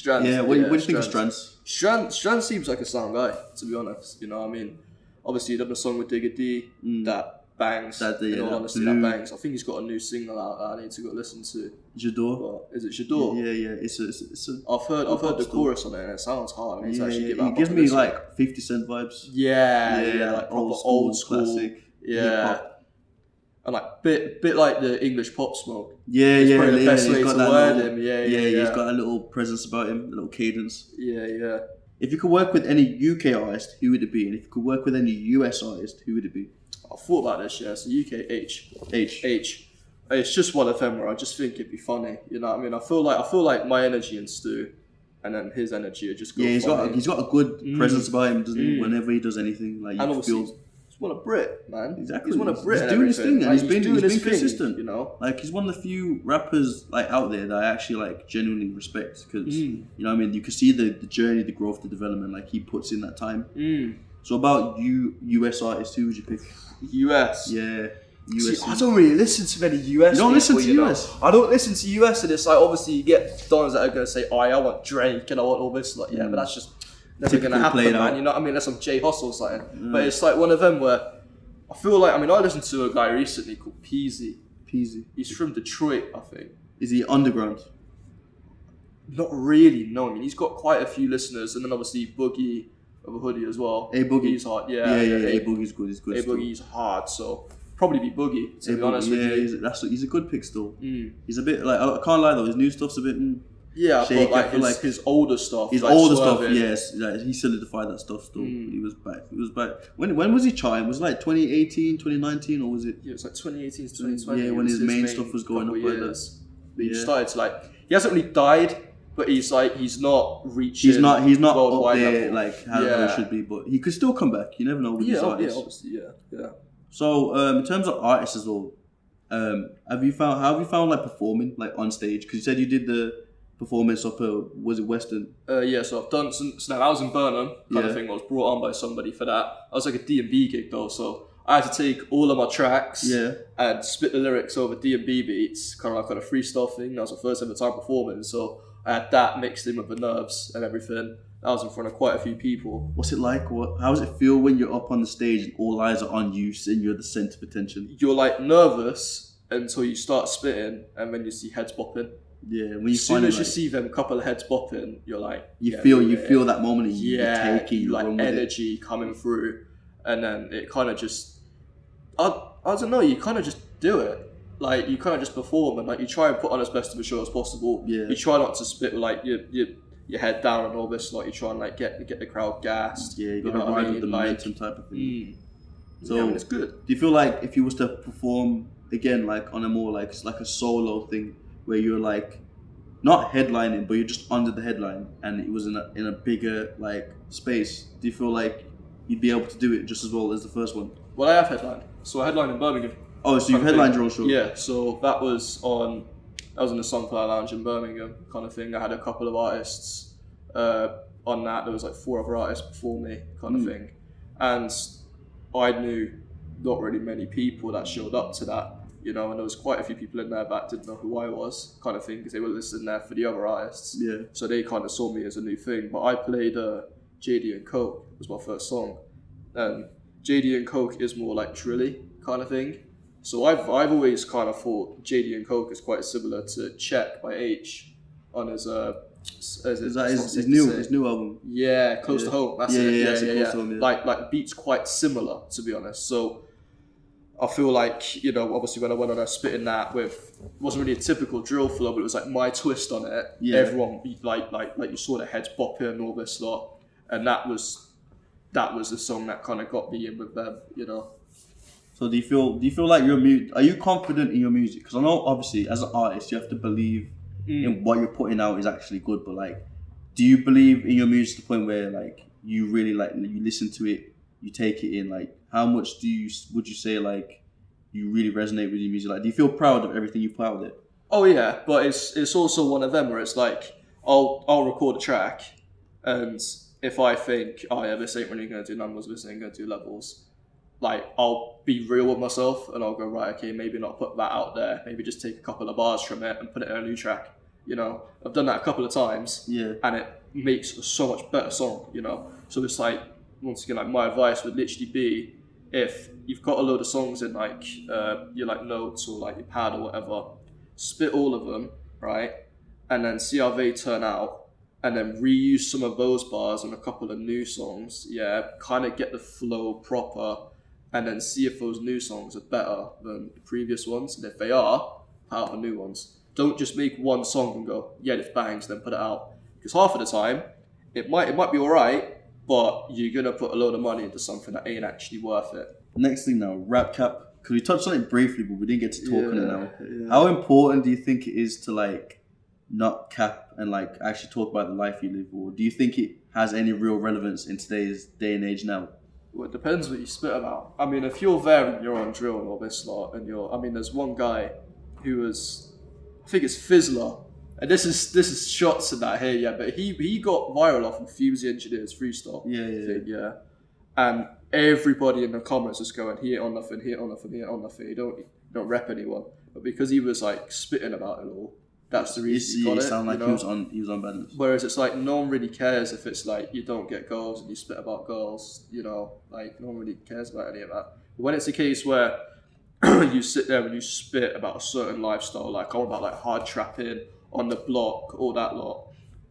[SPEAKER 1] Yeah. What do you think of Strands?
[SPEAKER 2] Strands seems like a sound guy, to be honest. You know what I mean? Obviously, he done a song with Digga D that bangs. In all honesty, that bangs. I think he's got a new single out that I need to go listen to.
[SPEAKER 1] J'adore.
[SPEAKER 2] Is it J'adore?
[SPEAKER 1] Yeah. It's a
[SPEAKER 2] I've heard the chorus on it and it sounds hard. I need to actually give
[SPEAKER 1] it gives me like 50 Cent vibes.
[SPEAKER 2] Yeah, like old school
[SPEAKER 1] classic.
[SPEAKER 2] Yeah.
[SPEAKER 1] Hip-hop.
[SPEAKER 2] And like bit like the English Pop Smoke.
[SPEAKER 1] It's probably the best way
[SPEAKER 2] to word him. Yeah.
[SPEAKER 1] He's got a little presence about him, a little cadence.
[SPEAKER 2] Yeah.
[SPEAKER 1] If you could work with any UK artist, who would it be? And if you could work with any US artist, who would it be?
[SPEAKER 2] I thought about this, yeah. So UK H. It's just one of them where I just think it'd be funny. You know what I mean? I feel like my energy and Stu, and then his energy are just.
[SPEAKER 1] He's got a good presence about him, doesn't he? Whenever he does anything, like you feel.
[SPEAKER 2] He's one of Brit, man.
[SPEAKER 1] Exactly.
[SPEAKER 2] He's one of Brit.
[SPEAKER 1] He's doing his thing, and
[SPEAKER 2] like,
[SPEAKER 1] he's been consistent.
[SPEAKER 2] You know,
[SPEAKER 1] like he's one of the few rappers like out there that I actually like genuinely respect because you know what I mean. You can see the journey, the growth, the development. Like he puts in that time. So about US artists, who would you pick?
[SPEAKER 2] US.
[SPEAKER 1] Yeah. US.
[SPEAKER 2] See, I don't really listen to many US.
[SPEAKER 1] You don't listen to US?
[SPEAKER 2] I don't listen to US, and it's like obviously you get dons that are gonna say, "Oh, I want Drake and I want all this." Like, yeah, but that's just never gonna happen, man. You know what I mean? That's some Jay Hustle or something. But it's like one of them where I feel like, I mean, I listened to a guy recently called Tizzy. He's from Detroit, I think.
[SPEAKER 1] Is he underground?
[SPEAKER 2] Not really, no. I mean, he's got quite a few listeners, and then obviously Boogie of a Hoodie as well.
[SPEAKER 1] A Boogie.
[SPEAKER 2] He's hard,
[SPEAKER 1] Yeah. A Boogie's good. He's good.
[SPEAKER 2] A Boogie's hard, so probably be Boogie, to be honest with you.
[SPEAKER 1] He's a good pick still. He's a bit like, I can't lie though, his new stuff's a bit
[SPEAKER 2] yeah,
[SPEAKER 1] shake.
[SPEAKER 2] but like his older stuff.
[SPEAKER 1] His
[SPEAKER 2] like
[SPEAKER 1] older stuff,
[SPEAKER 2] Swerving.
[SPEAKER 1] yes. Like, he solidified that stuff still. He was back. When was he trying? Was it like 2018, 2019, or was it?
[SPEAKER 2] Yeah, it was like 2018 to 2020.
[SPEAKER 1] Yeah, when his main stuff was going up like that.
[SPEAKER 2] He started to like, he hasn't really died, but he's not reaching.
[SPEAKER 1] He's not up there
[SPEAKER 2] level.
[SPEAKER 1] like how it should be, but he could still come back. You never know with these artists.
[SPEAKER 2] Obviously, yeah.
[SPEAKER 1] So in terms of artists as well, how have you found like performing like on stage? Because you said you did the performance up was it Western?
[SPEAKER 2] Yeah, so I've done so now that was in Burnham kind of thing. I was brought on by somebody for that. I was like a D&B gig though, so I had to take all of my tracks and split the lyrics over D&B beats, kind of like on a freestyle thing. That was the first ever time performing, so I had that mixed in with the nerves and everything. That was in front of quite a few people.
[SPEAKER 1] What's it like? How does it feel when you're up on the stage and all eyes are on you and you're the centre of attention?
[SPEAKER 2] You're like nervous, until you start spitting, and then you see heads bopping.
[SPEAKER 1] Yeah, when you
[SPEAKER 2] As soon
[SPEAKER 1] find
[SPEAKER 2] as
[SPEAKER 1] it,
[SPEAKER 2] you
[SPEAKER 1] like,
[SPEAKER 2] see them couple of heads bopping, you're like,
[SPEAKER 1] you feel that moment, and you take it, you
[SPEAKER 2] like
[SPEAKER 1] run with it.
[SPEAKER 2] energy coming through, and then it kind of just, I don't know, you kind of just do it. Like, you kind of just perform, and like you try and put on as best of a show as possible.
[SPEAKER 1] Yeah.
[SPEAKER 2] You try not to spit with like your head down and all this. Like, you try and like get the crowd gassed.
[SPEAKER 1] Yeah, you
[SPEAKER 2] know
[SPEAKER 1] gotta
[SPEAKER 2] what I
[SPEAKER 1] ride with
[SPEAKER 2] mean?
[SPEAKER 1] the
[SPEAKER 2] Like,
[SPEAKER 1] momentum type of thing. So
[SPEAKER 2] yeah, I mean, it's good.
[SPEAKER 1] do you feel like if you was to perform again, like on a more like a solo thing, where you're like not headlining, but you're just under the headline, and it was in a bigger like space, do you feel like you'd be able to do it just as well as the first one?
[SPEAKER 2] Well, I have headlined. So I headlined in Birmingham.
[SPEAKER 1] Oh, so you've headlined your own show?
[SPEAKER 2] Yeah, so that was in the Sunflower Lounge in Birmingham kind of thing. I had a couple of artists on that. There was like 4 other artists before me kind of thing. And I knew not really many people that showed up to that, you know, and there was quite a few people in there that didn't know who I was kind of thing, because they were listening there for the other artists.
[SPEAKER 1] Yeah.
[SPEAKER 2] So they kind of saw me as a new thing. But I played JD and Coke was my first song. And JD and Coke is more like drilly kind of thing. So I've always kind of thought JD and Coke is quite similar to Check by H on his
[SPEAKER 1] Is that his new album?
[SPEAKER 2] Yeah, Close to Home. That's it. Yeah.
[SPEAKER 1] Close to Home, yeah.
[SPEAKER 2] Like beats quite similar, to be honest. So I feel like, you know, obviously when I went on there spitting that with, it wasn't really a typical drill flow, but it was like my twist on it.
[SPEAKER 1] Yeah.
[SPEAKER 2] Everyone like you saw the heads bopping and all this lot, and that was the song that kind of got me in with them, you know.
[SPEAKER 1] So do you feel like are you confident in your music? Because I know obviously as an artist you have to believe in what you're putting out is actually good, but like, do you believe in your music to the point where like you really like you listen to it, you take it in? Like, how much would you say like you really resonate with your music? Like, do you feel proud of everything you put out there?
[SPEAKER 2] Oh yeah, but it's also one of them where it's like I'll record a track, and if I think, oh yeah, this ain't really gonna do numbers, this ain't gonna do levels, like I'll be real with myself and I'll go, right, okay, maybe not put that out there, maybe just take a couple of bars from it and put it in a new track. You know, I've done that a couple of times,
[SPEAKER 1] Yeah.
[SPEAKER 2] and it makes a so much better song, you know. So it's like, once again, like my advice would literally be, if you've got a load of songs in like your like notes or like your pad or whatever, spit all of them, right, and then see how they turn out, and then reuse some of those bars on a couple of new songs. Yeah, kind of get the flow proper, and then see if those new songs are better than the previous ones, and if they are, put out the new ones. Don't just make one song and go, yeah, this bangs, then put it out. Because half of the time, it might be alright, but you're gonna put a load of money into something that ain't actually worth it.
[SPEAKER 1] Next thing now, rap cap. Because we touched on it briefly, but we didn't get to talk on it now.
[SPEAKER 2] Yeah.
[SPEAKER 1] How important do you think it is to like not cap and like actually talk about the life you live, or do you think it has any real relevance in today's day and age now?
[SPEAKER 2] Well, it depends what you spit about. I mean, if you're there and you're on drill and all this lot, and there's one guy who was, I think it's Fizzler, and this is shots in that here, yeah, but he got viral off of Fuse the Engineer's freestyle thing, yeah. And everybody in the comments was going, he ain't on nothing, he ain't on nothing, he ain't on nothing. He don't rep anyone. But because he was like spitting about it all, that's the reason he got it.
[SPEAKER 1] Sound like
[SPEAKER 2] you know?
[SPEAKER 1] he was on balance.
[SPEAKER 2] Whereas it's like no one really cares if it's like you don't get girls and you spit about girls, you know, like no one really cares about any of that. But when it's a case where you sit there and you spit about a certain lifestyle, like all about like hard trapping on the block, all that lot,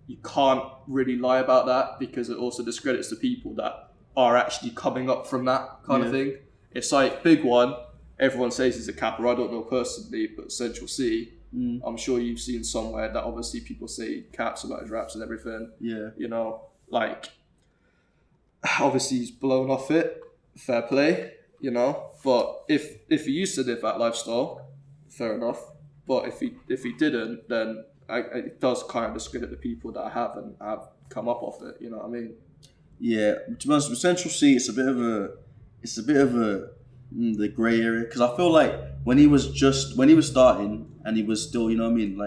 [SPEAKER 2] you can't really lie about that, because it also discredits the people that are actually coming up from that kind of thing. It's like big one, everyone says he's a capper. I don't know personally, but Central C, I'm sure you've seen somewhere that obviously people say caps about his raps and everything.
[SPEAKER 1] Yeah.
[SPEAKER 2] You know, like obviously he's blown off it, fair play, you know. But if he used to live that lifestyle, fair enough. But if he didn't, then it does kind of discredit the people that have come up off it. You know what I mean?
[SPEAKER 1] Yeah. To be honest, with Central C, it's a bit of a the grey area, because I feel like when he was starting and he was still, you know what I mean,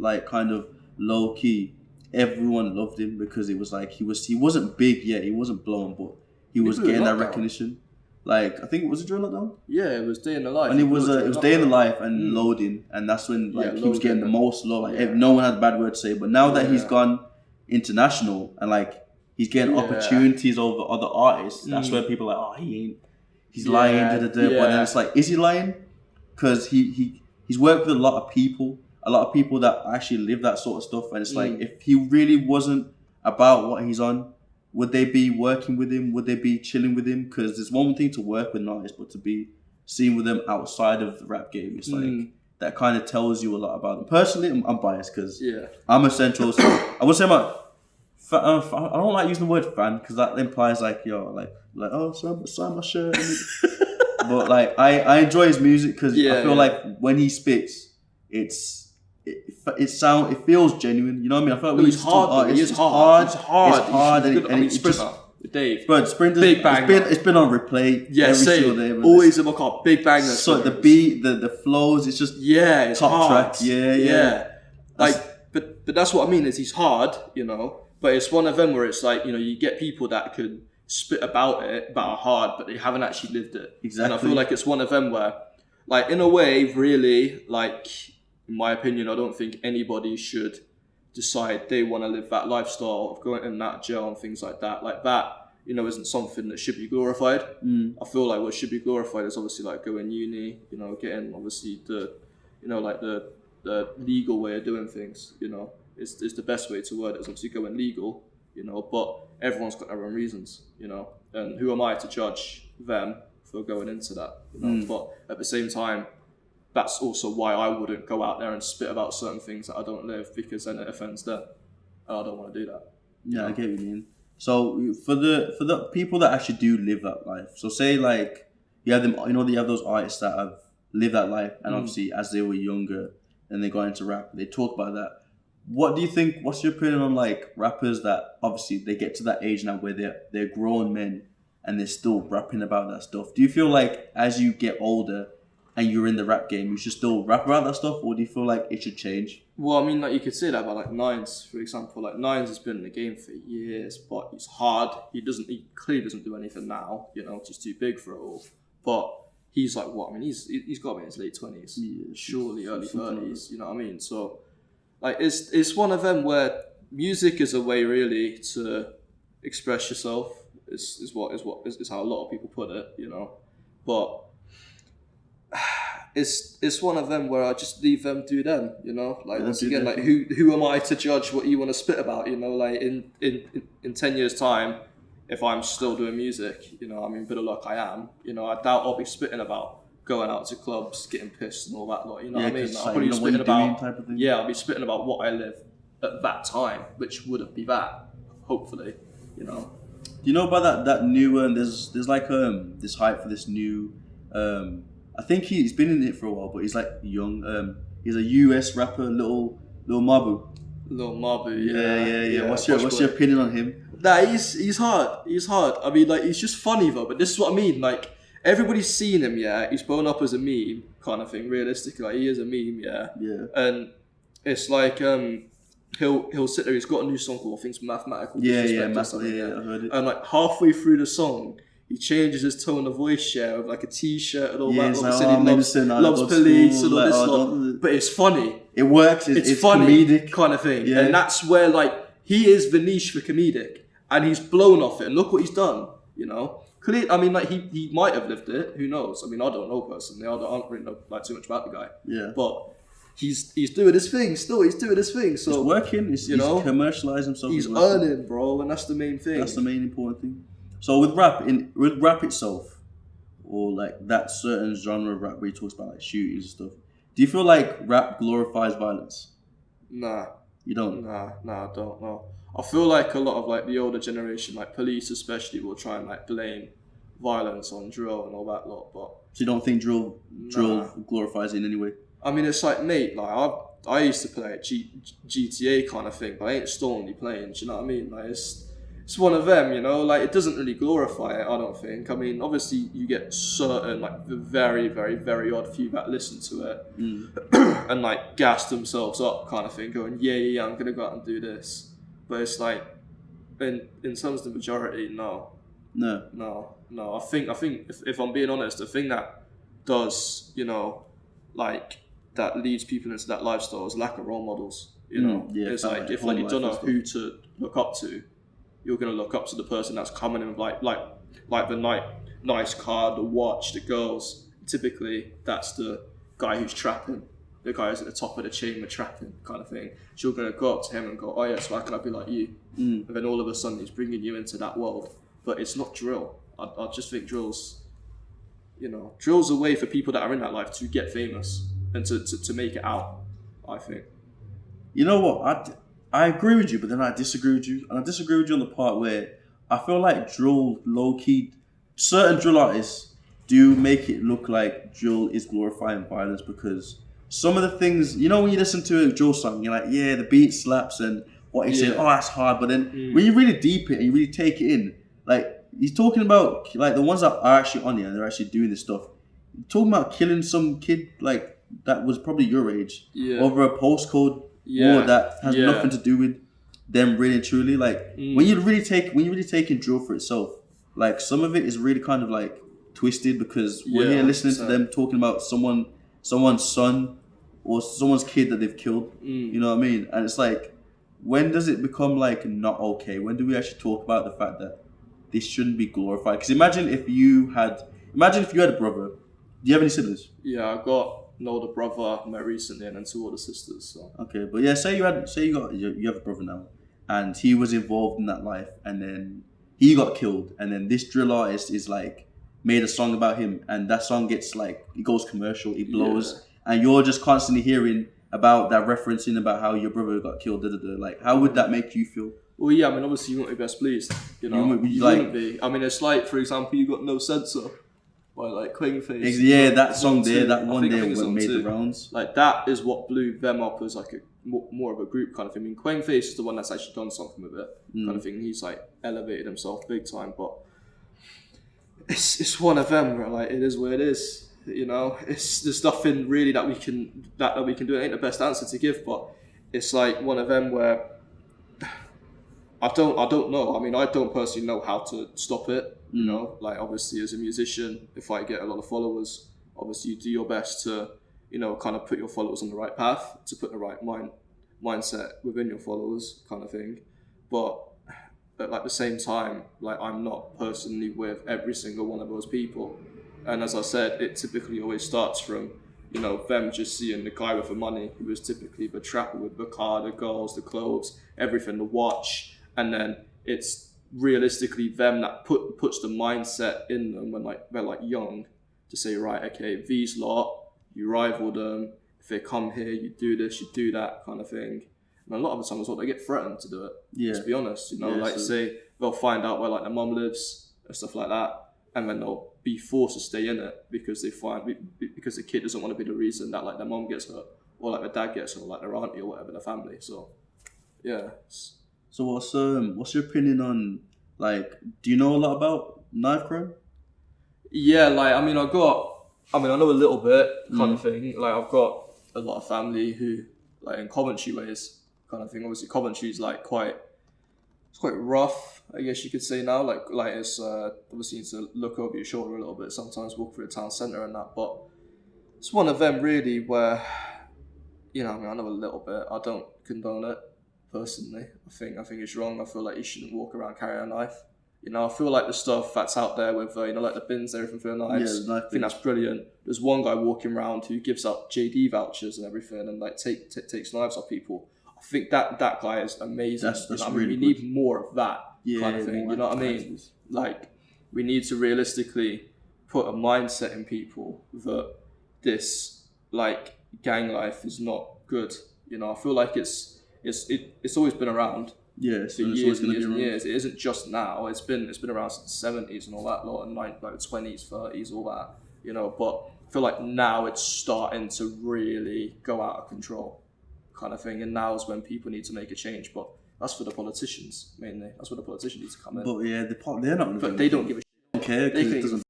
[SPEAKER 1] like kind of low key, everyone loved him because it was like he wasn't big yet, he wasn't blown, but he was getting that recognition. Like, I think, was it during lockdown?
[SPEAKER 2] Yeah, it was Day in the Life.
[SPEAKER 1] And it was Day in the Life and Loading, and that's when like he was getting the most love. Like no one had a bad word to say. But now that he's gone international and like he's getting opportunities over other artists, that's where people are like, oh, he's lying, But then it's like, is he lying? because he's worked with a lot of people that actually live that sort of stuff, and it's like if he really wasn't about what he's on, would they be working with him? Would they be chilling with him? Because it's one thing to work with an artist, but to be seen with them outside of the rap game, it's like that kind of tells you a lot about them. Personally, I'm biased because I'm a Central. I would say I don't like using the word fan because that implies like oh sign my shirt. But like I enjoy his music because I feel like when he spits, it feels genuine. You know what I mean? I feel like
[SPEAKER 2] he's hard. He's hard. It's hard.
[SPEAKER 1] And it's just
[SPEAKER 2] Dave.
[SPEAKER 1] But Sprinters,
[SPEAKER 2] big bang.
[SPEAKER 1] It's been on replay every single day. Man.
[SPEAKER 2] Always in my car. Big bang.
[SPEAKER 1] So the beat, the flows, it's just
[SPEAKER 2] it's
[SPEAKER 1] top
[SPEAKER 2] hard.
[SPEAKER 1] track. Yeah.
[SPEAKER 2] But that's what I mean is he's hard, you know. But it's one of them where it's like, you know, you get people that could spit about hard, but they haven't actually lived it.
[SPEAKER 1] Exactly.
[SPEAKER 2] And I feel like it's one of them where, like, in a way, really, like, in my opinion, I don't think anybody should decide they want to live that lifestyle of going in that jail and things like that. Like that, you know, isn't something that should be glorified. I feel like what should be glorified is obviously like going uni, you know, getting obviously the, you know, like the legal way of doing things, you know. Is the best way to word it. Is obviously going legal, you know, but everyone's got their own reasons, you know, and who am I to judge them for going into that, you know? But at the same time, that's also why I wouldn't go out there and spit about certain things that I don't live, because then it offends them, and I don't want to do that.
[SPEAKER 1] Yeah, I get what you mean. So for the people that actually do live that life, so say like you have them, you know, you have those artists that have lived that life, and obviously as they were younger and they got into rap, they talk about that. What do you think? What's your opinion on like rappers that obviously they get to that age now where they're grown men and they're still rapping about that stuff? Do you feel like as you get older and you're in the rap game, you should still rap about that stuff, or do you feel like it should change?
[SPEAKER 2] Well, I mean, like you could say that about like Nines, for example. Like Nines has been in the game for years, but he's hard. He clearly doesn't do anything now. You know, he's too big for it all. But he's like what? I mean, he's got to be in his late 20s, surely early 30s. You know what I mean? So. Like it's one of them where music is a way really to express yourself. Is how a lot of people put it, you know. But it's one of them where I just leave them do them, you know. Like once again, like who am I to judge what you want to spit about, you know? Like in 10 years time, if I'm still doing music, you know, I mean, bit of luck I am, you know, I doubt I'll be spitting about going out to clubs, getting pissed and all that lot, you know what I mean? Like, I'll probably spitting about, I'll be spitting about what I live at that time, which wouldn't be that, hopefully, you know.
[SPEAKER 1] Do you know about that new, there's like this hype for this new, I think he's been in it for a while, but he's like young, he's a US rapper, Lil Mabu.
[SPEAKER 2] Lil Mabu,
[SPEAKER 1] yeah. What's your opinion on him?
[SPEAKER 2] Nah, he's hard. I mean, like, he's just funny though, but this is what I mean, like, everybody's seen him, he's blown up as a meme kind of thing, realistically. Like, he is a meme, and it's like he'll sit there, he's got a new song called, I think it's Mathematical Disrespect,
[SPEAKER 1] I heard it.
[SPEAKER 2] And like halfway through the song he changes his tone of voice with like a t-shirt and all that,
[SPEAKER 1] like,
[SPEAKER 2] loves police and all this lot, but it's funny,
[SPEAKER 1] it works, it's
[SPEAKER 2] funny,
[SPEAKER 1] comedic
[SPEAKER 2] kind of thing, and that's where like he is the niche for comedic, and he's blown off it, and look what he's done, you know. I mean, like he might have lived it. Who knows? I mean, I don't know personally. I don't really know like too much about the guy.
[SPEAKER 1] Yeah.
[SPEAKER 2] But he's doing his thing. Still, he's doing his thing. So
[SPEAKER 1] it's working. He's commercialized himself.
[SPEAKER 2] He's earning, bro, and that's the main thing.
[SPEAKER 1] That's the main important thing. So with rap itself, or like that certain genre of rap where he talks about like shootings and stuff, do you feel like rap glorifies violence?
[SPEAKER 2] Nah.
[SPEAKER 1] You don't?
[SPEAKER 2] Nah, I don't know. I feel like a lot of like the older generation, like police especially, will try and like blame violence on drill and all that lot. But
[SPEAKER 1] so you don't think drill glorifies it in any way?
[SPEAKER 2] I mean, it's like, mate, like I used to play at GTA kind of thing, but I ain't stonily playing. Do you know what I mean? Like it's one of them, you know. Like it doesn't really glorify it, I don't think. I mean, obviously you get certain like the very, very, very odd few that listen to it and like gas themselves up, kind of thing, going, yeah, I'm gonna go out and do this. But it's like, in terms of the majority, no. I think if I'm being honest, the thing that does, you know, like that leads people into that lifestyle is lack of role models. You know, it's like if like you don't know who to look up to, you're gonna look up to the person that's coming in with like the nice car, the watch, the girls. Typically, that's the guy who's trapping, the guy who's at the top of the chain with trapping kind of thing. You're going to go up to him and go, oh yeah, so how can I be like you? And then all of a sudden he's bringing you into that world. But it's not drill. I just think drill's a way for people that are in that life to get famous and to make it out, I think.
[SPEAKER 1] You know what? I agree with you, but then I disagree with you. And I disagree with you on the part where I feel like drill, low-key, certain drill artists do make it look like drill is glorifying violence, because some of the things, you know, when you listen to a drill song, you're like, yeah, the beat slaps and what he's saying, oh, that's hard. But then when you really deep it and you really take it in, like, he's talking about, like, the ones that are actually on here and they're actually doing this stuff. He's talking about killing some kid, like, that was probably your age over a postcode war that has nothing to do with them really and truly. Like, when you really take in drill for itself, like, some of it is really kind of like twisted, because we're here listening to them talking about someone's son or someone's kid that they've killed. You know what I mean? And it's like, when does it become like not okay? When do we actually talk about the fact that this shouldn't be glorified? Because imagine if you had a brother. Do you have any siblings?
[SPEAKER 2] Yeah, I've got an older brother I met recently, and then 2 older sisters. So.
[SPEAKER 1] Okay, but yeah, say you have a brother now, and he was involved in that life, and then he got killed, and then this drill artist is like made a song about him, and that song gets like, it goes commercial, it blows, and you're just constantly hearing about that, referencing about how your brother got killed. Like, how would that make you feel?
[SPEAKER 2] Well, yeah, I mean, obviously you wouldn't be best pleased, you know. You wouldn't be. I mean, it's like, for example, you got No Censor by like Quainface.
[SPEAKER 1] Yeah, that song there, that one there made the rounds.
[SPEAKER 2] Like, that is what blew them up as like a more of a group kind of thing. I mean, Quainface is the one that's actually done something with it, kind of thing. He's like elevated himself big time, but it's one of them where, like, it is what it is. You know, there's nothing really that we can do. It ain't the best answer to give, but it's like one of them where I don't know. I mean, I don't personally know how to stop it. You know, like, obviously as a musician, if I get a lot of followers, obviously you do your best to, you know, kind of put your followers on the right path, to put the right mindset within your followers, kind of thing. But at the same time, like, I'm not personally with every single one of those people. And as I said, it typically always starts from, you know, them just seeing the guy with the money, who was typically the trapper with the car, the girls, the clothes, everything, the watch. And then it's realistically them that puts the mindset in them when, like, they're like young, to say, right, okay, these lot, you rival them. If they come here, you do this, you do that, kind of thing. And a lot of the time, they get threatened to do it. Yeah. To be honest, you know, say they'll find out where, like, their mum lives and stuff like that, and then they'll be forced to stay in it because because the kid doesn't want to be the reason that, like, their mum gets hurt, or like their dad gets hurt, or like their auntie or whatever, their family. So, yeah.
[SPEAKER 1] So what's your opinion on, like, do you know a lot about knife crime?
[SPEAKER 2] Yeah, like, I know a little bit, kind of thing. Like, I've got a lot of family who, like, in Coventry ways, kind of thing. Obviously, Coventry's like quite rough, I guess you could say now. Like it's obviously you need to look over your shoulder a little bit sometimes, walk through the town centre and that. But it's one of them really where, you know, I know a little bit. I don't condone it personally. I think it's wrong. I feel like you shouldn't walk around carrying a knife. You know, I feel like the stuff that's out there with, you know, like the bins and everything for the knives, I think that's brilliant. There's one guy walking around who gives out JD vouchers and everything and, like, takes knives off people. I think that guy is amazing.
[SPEAKER 1] That's
[SPEAKER 2] we need more of that kind of thing. You know what I mean? Like, we need to realistically put a mindset in people that this, like, gang life is not good. You know, I feel like it's always been around.
[SPEAKER 1] Yeah,
[SPEAKER 2] for years and years and years. It isn't just now. It's been around since the 70s and all that lot, and like 20s, 30s, all that. You know, but I feel like now it's starting to really go out of control, kind of thing. And now is when people need to make a change. But that's for the politicians mainly. That's where the politicians need to come in.
[SPEAKER 1] But yeah, they're not.
[SPEAKER 2] But they don't give a shit.
[SPEAKER 1] They don't care because it doesn't.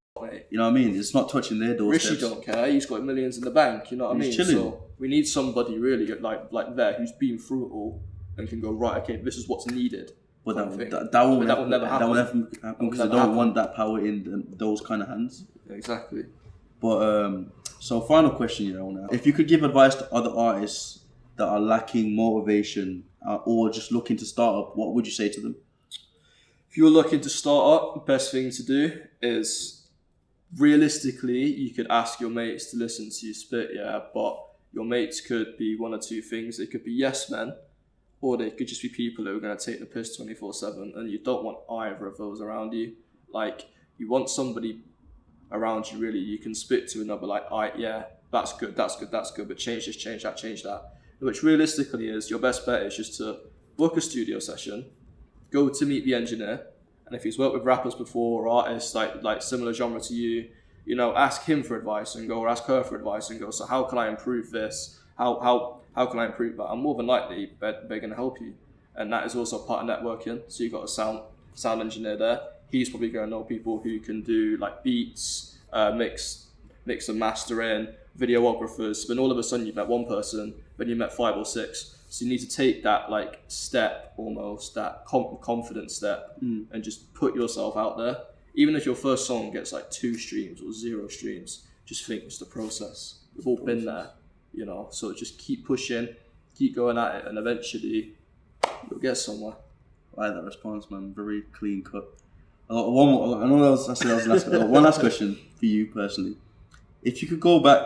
[SPEAKER 1] You know what I mean? It's not touching their doorsteps.
[SPEAKER 2] Rishi don't care. He's got millions in the bank. You know what I mean?
[SPEAKER 1] Chilling.
[SPEAKER 2] So we need somebody really like there who's been through it all and can go, right, okay, this is what's needed.
[SPEAKER 1] But that will never happen. That will never happen because they don't want that power in those kind of hands.
[SPEAKER 2] Exactly.
[SPEAKER 1] But so final question, you know, now, if you could give advice to other artists that are lacking motivation or just looking to start up, what would you say to them?
[SPEAKER 2] If you're looking to start up, the best thing to do is realistically, you could ask your mates to listen to you spit, yeah, but your mates could be one or two things. They could be yes men, or they could just be people who are going to take the piss 24/7, and you don't want either of those around you. Like, you want somebody around you really you can spit to, and they'll be like, all right, yeah, that's good, but change this, change that. Which realistically is your best bet is just to book a studio session, go to meet the engineer, and if he's worked with rappers before or artists like similar genre to you, you know, ask him for advice and go, or ask her for advice and go, so how can I improve this? How can I improve that? And more than likely, they're going to help you. And that is also part of networking. So you've got a sound engineer there. He's probably going to know people who can do like beats, mix and mastering, videographers. Then all of a sudden you've met one person, then you met 5 or 6. So you need to take that like step, almost that confidence step, and just put yourself out there. Even if your first song gets like 2 streams or 0 streams, just think it's the process. We've all been there, you know. So just keep pushing, keep going at it, and eventually you'll get somewhere.
[SPEAKER 1] I like that response, man. Very clean cut. I know I said that was last. One last question for you personally. If you could go back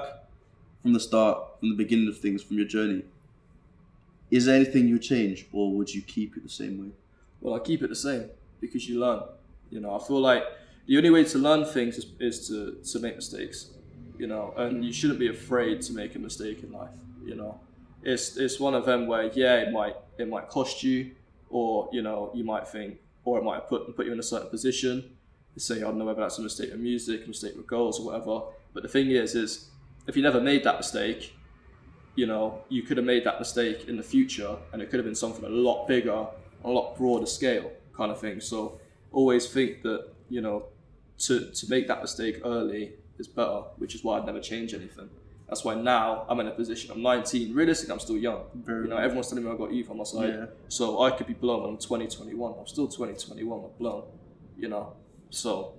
[SPEAKER 1] from the start, from the beginning of things, from your journey, is there anything you would change, or would you keep it the same way?
[SPEAKER 2] Well, I keep it the same because you learn. You know, I feel like the only way to learn things is to make mistakes. You know, and you shouldn't be afraid to make a mistake in life. You know, it's one of them where it might cost you, or you know you might think, or it might put you in a certain position. Say, I don't know whether that's a mistake with music, a mistake with goals, or whatever. But the thing is if you never made that mistake, you know, you could have made that mistake in the future, and it could have been something a lot bigger, a lot broader scale, kind of thing. So always think that, you know, to make that mistake early is better, which is why I'd never change anything. That's why now I'm in a position, I'm 19, realistically I'm still young. You know, everyone's telling me I've got youth on my side. Yeah. So I could be blown when I'm 20, 21. I'm still 20, 21, I'm blown, you know. So,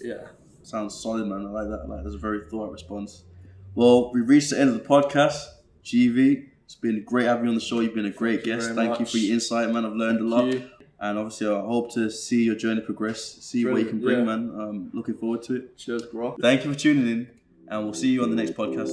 [SPEAKER 2] yeah.
[SPEAKER 1] Sounds solid, man. I like that. That's a very thought response. Well, we've reached the end of the podcast. GV, it's been great having you on the show. You've been a great guest. Thank you for your insight, man. I've learned a lot. And obviously, I hope to see your journey progress, see what you can bring, man. Looking forward to it.
[SPEAKER 2] Cheers, bro.
[SPEAKER 1] Thank you for tuning in, and we'll see you on the next podcast.